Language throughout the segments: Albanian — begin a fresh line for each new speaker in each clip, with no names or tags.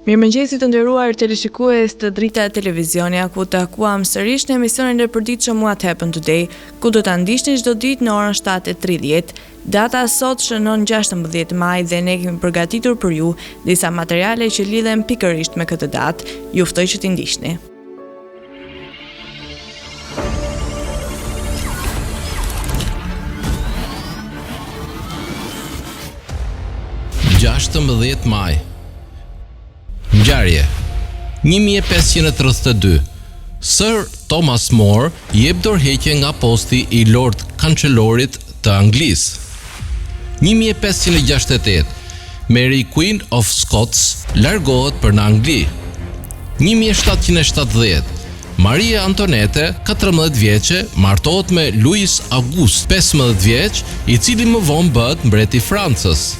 Mirëmëngjesi të nderuar teleshikues të drita e televizionit, ku takuam sërish në emisionin e përditshëm What Happened Today, ku do ta ndiqni çdo ditë në orën 7:30. Data sot shënon 16 maj dhe ne kemi përgatitur për ju disa materiale që lidhen pikërisht me këtë datë. Ju ftoj që t'i ndiqni.
Maj. Ngjarje 1532. Sir Thomas More jep dorëheqje nga posti i Lord Kancellorit të Anglisë. 1568. Mary Queen of Scots largohet për në Angli. 1770. Maria Antoinette, 14 vjeçe, martohet me Louis August, 15 vjeç, i cili më vonë bëhet mbreti i Francës.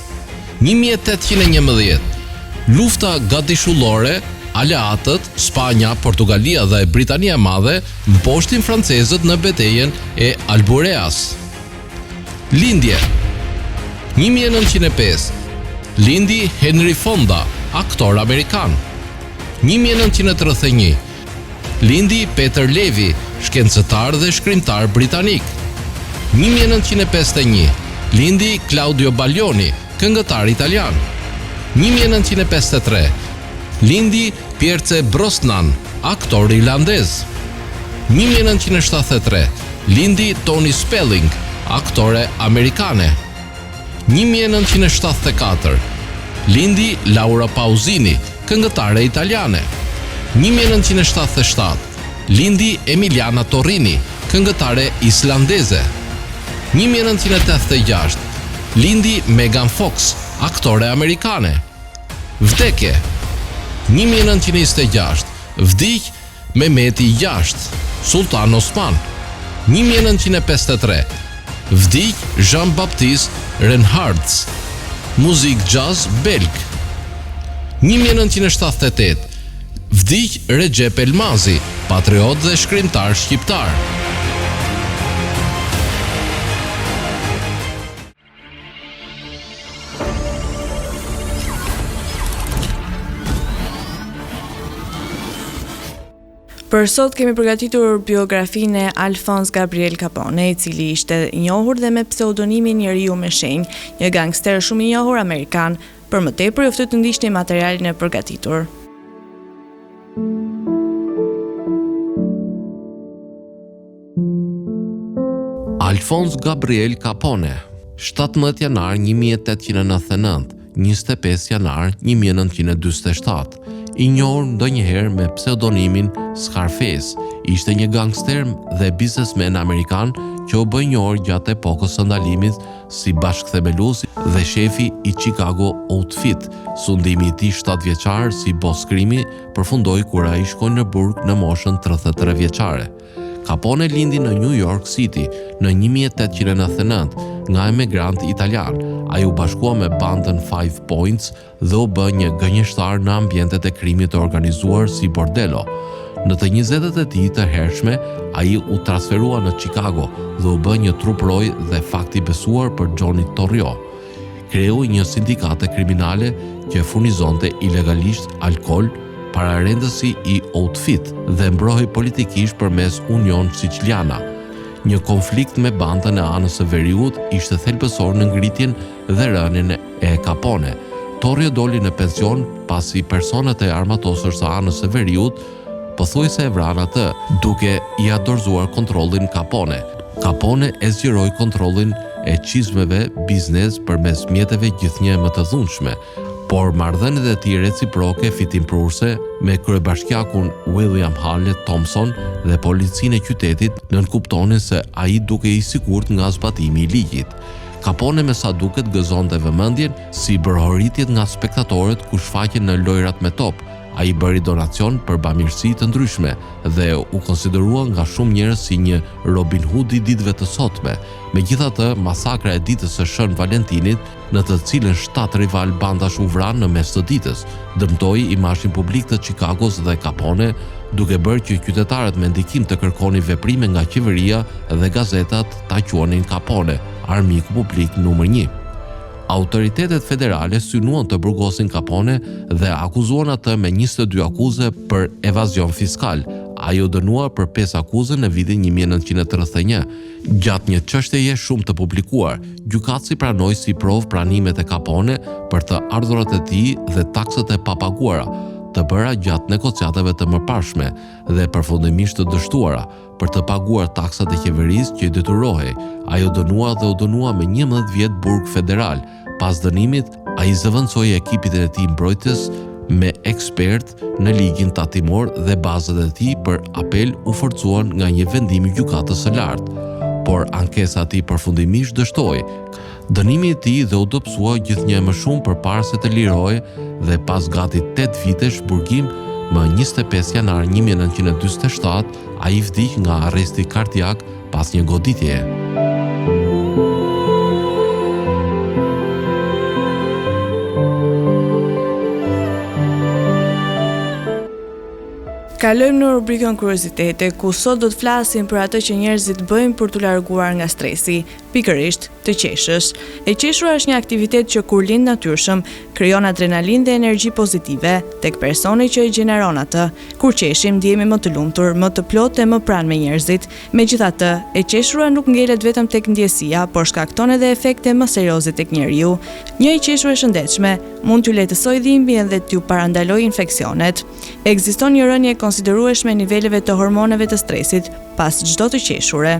1811. Lufta gatishëllore, aleatët, Spanja, Portugalia dhe Britania e Madhe mposhtin francezët në betejën e Albureas. Lindje 1905. Lindi Henry Fonda, aktor amerikan. 1931. Lindi Peter Levy, shkencëtar dhe shkrimtar britanik. 1951. Lindi Claudio Baglioni, këngëtar italian. 1953. Lindi Pierce Brosnan, aktor irlandez. 1973. Lindi Tony Spelling, aktore amerikane. 1974. Lindi Laura Pausini, këngëtare italiane. 1977. Lindi Emiliana Torrini, këngëtare islandeze. 1986. Lindi Megan Fox, aktore amerikane. Vdekje 1926. Vdiq Mehmeti VI, Sultan Osman. 1953. Vdiq Jean-Baptiste Reinhardt, muzik jazz belg. 1978. Vdiq Recep Elmazi, patriot dhe shkrimtar shqiptar.
Për sot kemi përgatitur biografinë e Alphonse Gabriel Capone, i cili ishte i njohur dhe me pseudonimin Njeriu me shenjë, një gangster shumë i njohur amerikan. Për më tepër ju ftoj të ndiqni materialin e përgatitur.
Alphonse Gabriel Capone, 17 janar 1899, 25 janar 1947. I njohur ndonjëherë me pseudonimin Scarface, ishte një gangster dhe biznesmen amerikan që u bë i njohur gjatë epokës së ndalimit si bashkëthemelues dhe shefi i Chicago Outfit. Sundimi i tij 7 vjeçar si bos krimi përfundoi kur ai shkoi në burg në moshën 33 vjeçare. Capone lindi në New York City në 1899 nga emigrant italian. Ai u bashkua me bandën 5 Points dhe u bë një gënjeshtar në ambientet e krimit të organizuar si bordelo. Në të 20-et e tij të hershme, ai u transferua në Chicago dhe u bë një trup roj dhe fakti besuar për Johnny Torrio. Kreu një sindikate kriminale që furnizonte ilegalisht alkol, pararendësi i Outfit dhe mbrohej politikisht përmes Union Siciliana. Një konflikt me bandën e anës së veriut ishte thelbësor në ngritjen dhe rënien e Capone. Torrio doli në pension pasi personat e armatosur së anës së veriut pothuajse e vranë atë, duke i dorëzuar kontrollin Capone. Capone e zgjeroi kontrollin e çizmeve biznes përmes mjeteve gjithnjë më të dhunshme, por marrëdhëniet e tij reciproke fitimprurse me kryebashkiakun William Hallett Thompson dhe policinë e qytetit nënkuptonin se ai duke i sigurt nga zbatimi i ligjit. Capone me sa duket gëzonte vëmendjen si bërhoritjet nga spektatorët ku shfaqen në lojrat me top. Ai bëri donacion për bamirësi të ndryshme dhe u konsiderua nga shumë njerëz si një Robin Hood i ditëve të sotme. Megjithatë, masakra e ditës së Shën Valentinit, në të cilën 7 rival bandash u vranë në mes të ditës, dëmtoi imazhin publik të Chicagos dhe Capone, duke bërë që qytetarët me ndikim të kërkonin veprime nga qeveria dhe gazetat ta quanin Capone, armiku publik numër 1. Autoritetet federale synuan të burgosin Capone dhe akuzuan atë me 22 akuze për evazion fiskal. Ai u dënuar për 5 akuze në vitin 1931. Gjatë një çështjeje shumë të publikuar, gjykatësi pranoi si provë pranimet e Capone për të ardhurat e tij dhe taksat e papaguara, të bëra gjatë negociatave të mëparshme dhe përfundimisht të dështuara për të paguar taksat e qeverisë që i detyrohej. Ai u dënua dhe u dënua me 11 vjet burg federal. Pas dënimit, ai zëvendësoi ekipit e tij mbrojtës me ekspert në ligjin tatimor dhe bazat e tij për apel u forcuan nga një vendim i gjykatës së lartë, por ankesa e tij përfundimisht dështoi. Dënimi i tij dhe u dobësua gjithnjë më shumë përpara se të lirohej dhe pas gati 8 vitesh burgim, më 25 janar 1947, ai vdiq nga arresti kardiak pas një goditjeje.
Kalojmë në rubrikën kuriozitete, ku sot do të flasim për atë që njerëzit bëjnë për t'u larguar nga stresi, pikërisht të qeshësh. E qeshura është një aktivitet që kur lind natyrshëm krijon adrenalinë dhe energji pozitive tek personi që e gjeneron atë. Kur qeshim, ndihemi më të lumtur, më të plotë e më pranë me njerëzit. Megjithatë, e qeshura nuk ngelet vetëm tek ndjesia, por shkakton edhe efekte më serioze tek njeriu. Një e qeshur e shëndetshme mund t'ju lehtësojë dhimbjen dhe t'ju parandalojë infeksionet. Ekziston një rënje konsiderueshme niveleve të hormoneve të stresit pas çdo të qeshure.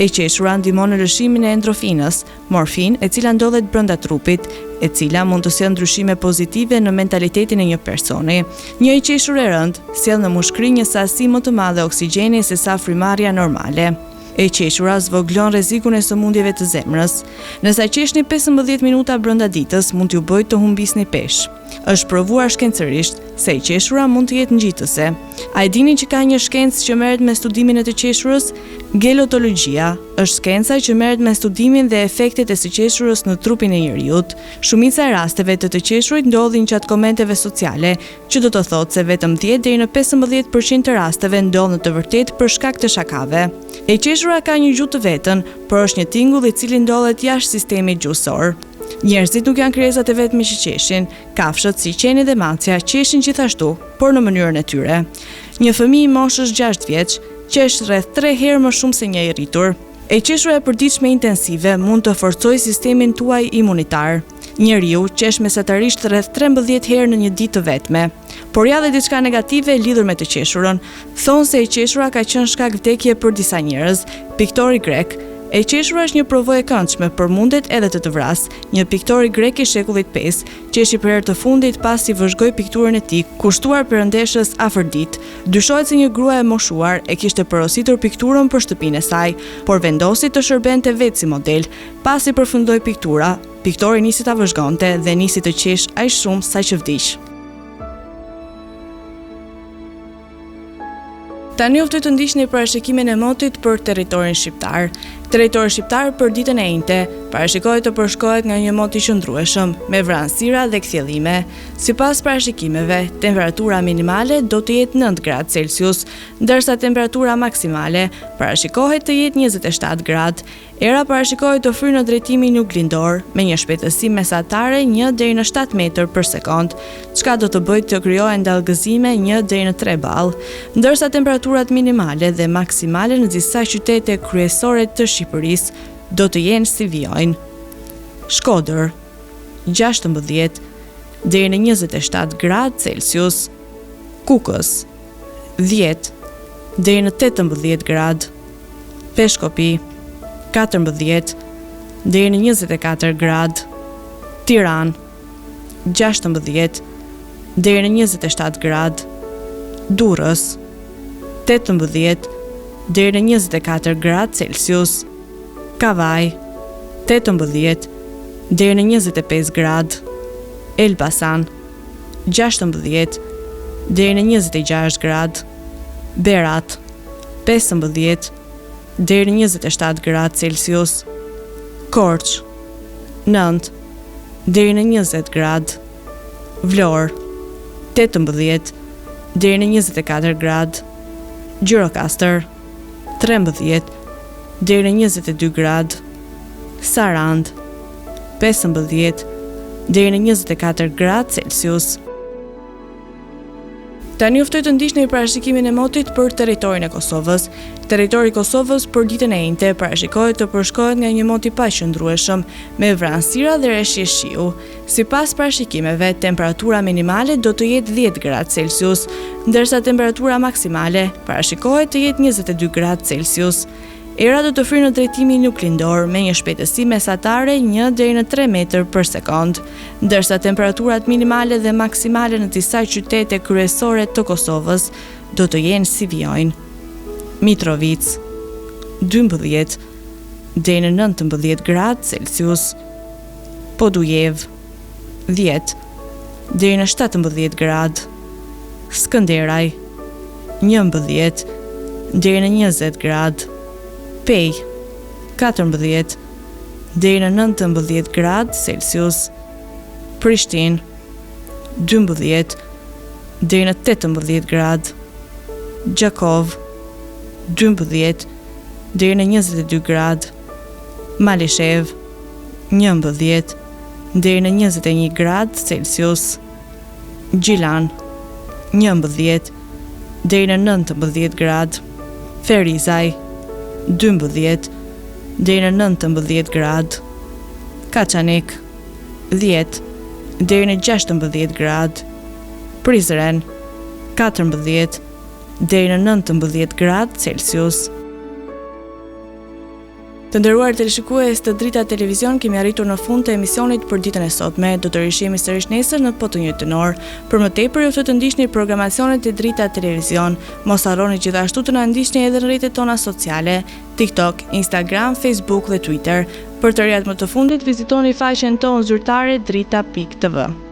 E qeshura ndihmon në lëshimin e endorfinës, morfin, e cila ndodhet brenda trupit, e cila mund të sjellë ndryshime pozitive në mentalitetin e një personi. Një e qeshur e rëndë sjell në mushkëri një sasi më të madhe oksigjeni se sa frymarrja normale. E qeshura zvoglon rrezikun e sëmundjeve të zemrës. Nëse qeshni 15 minuta brenda ditës, mund t'ju bëjë të humbisni peshë. Është provuar shkencërisht se e qeshura mund të jetë ngjitëse. A e dini që ka një shkencë që merret me studimin e të qeshurës? Gelotologjia është skenca që merret me studimin dhe efektet e së qeshurës në trupin e njerëzit. Shumica e rasteve të qeshurit ndodhin gjatë komenteve sociale, që do të thotë se vetëm 10 deri në 15% të rasteve ndodh në të vërtetë për shkak të shakave. E qeshura ka një gjuhë të vetën, por është një tingull i cili ndodhet jashtë sistemit gjuhësor. Njerëzit nuk janë krijesat e vetme që qeshin. Kafshët si qeni dhe macja qeshin gjithashtu, por në mënyrën e tyre. Një fëmijë i moshës 6 vjeç qesh rreth 3 herë më shumë se një i rritur. E qeshura e përditshme intensive mund të forcojë sistemin tuaj imunitar. Njeriu qesh mesatarisht rreth 13 herë në një ditë të vetme. Por ja dhe diçka negative lidhur me të qeshurën. Thonë se e qeshura ka qenë shkak vdekje për disa njerëz. Piktori grek. E qeshura është një provojë e këndshme, por mundet edhe të vras. Një piktor i grek i shekullit 5 qeshi për herë të fundit pasi vëzhgoi pikturën e tij, kushtuar perëndeshës Afrodit. Dyshohet se një grua e moshuar e kishte porositur pikturën për shtëpinë e saj, por vendosi të shërbente vetë si model. Pasi përfundoi piktura, piktori nisi ta vëzhgonte dhe nisi të qesh aq shumë sa që vdiq. Tani u ftoj të ndiqni parashikimin e motit për territorin shqiptar. Territori shqiptar për ditën e njëjtë parashikohet të përshkohet nga një mot i qëndrueshëm, me vranësira dhe kthjellime. Sipas parashikimeve, temperatura minimale do të jetë 9 gradë Celsius, ndërsa temperatura maksimale parashikohet të jetë 27 gradë. Era parashikohet të fryjë në drejtimin juglindor, me një shpejtësi mesatare 1 deri në 7 metër për sekond, çka do të bëjë të krijohen dallgëzime 1 deri në 3 ball, ndërsa temperaturat minimale dhe maksimale në disa qytete kryesore të Shqipërisë do të jenë si vijojnë: Shkodër 16 deri në 27 gradë Celsius, Kukës 10 deri në 18 gradë, Peshkopi 14 deri në 24 gradë, Tiranë 16 deri në 27 gradë, Durrës 18 deri në 24 gradë Celsius, Kavaj 18 deri në 25 gradë, Elbasan 16 deri në 26 gradë, Berat 15 deri në 27 gradë Celsius, Korçë 9 deri në 20 gradë, Vlorë 18 deri në 24 gradë, Gjirokastër 13 deri në 22 gradë, Sarandë 15 deri në 24 gradë Celsius. Tani uftoj të ndiqni parashikimin e motit për territorin e Kosovës. Territori i Kosovës për ditën e njëjtë parashikohet të përshkohet nga një mot i paqëndrueshëm me vranësira dhe reshje shiu. Sipas parashikimeve, temperatura minimale do të jetë 10 gradë Celsius, ndërsa temperatura maksimale parashikohet të jetë 22 gradë Celsius. Era do të fryrë në drejtimin nuk lindor me një shpejtësi mesatare 1 deri në 3 metër për sekond, ndërsa temperaturat minimale dhe maksimale në disa qytete kryesore të Kosovës do të jenë si vijojnë: Mitrovic 12 deri në 19 gradë Celsius, Podujev 10 deri në 17 gradë, Skënderaj 11 deri në 20 gradë, Pej 14 deri në 19 gradë Celsius, Prishtinë 12 deri në 18 gradë, Gjakov 12 deri në 22 gradë, Malishev 11 deri në 21 gradë Celsius, Gjilan 11 deri në 19 gradë, Ferizaj 12 deri në 19 gradë, Kaçanik 10 deri në 16 gradë, Prizren 14 deri në 19 gradë Celsius. Të nderuar teleshikues të Drita Televizion, kemi arritur në fund të emisionit për ditën e sotme. Do të rishihemi sërish nesër në të njëjtën orë. Për më tepër ju të ndiqni programacionet e Drita Televizion. Mos harroni gjithashtu të na ndiqni edhe në rrjetet tona sociale, TikTok, Instagram, Facebook dhe Twitter. Për të rijat më të fundit, vizitoni faqen tonë zyrtare drita.tv.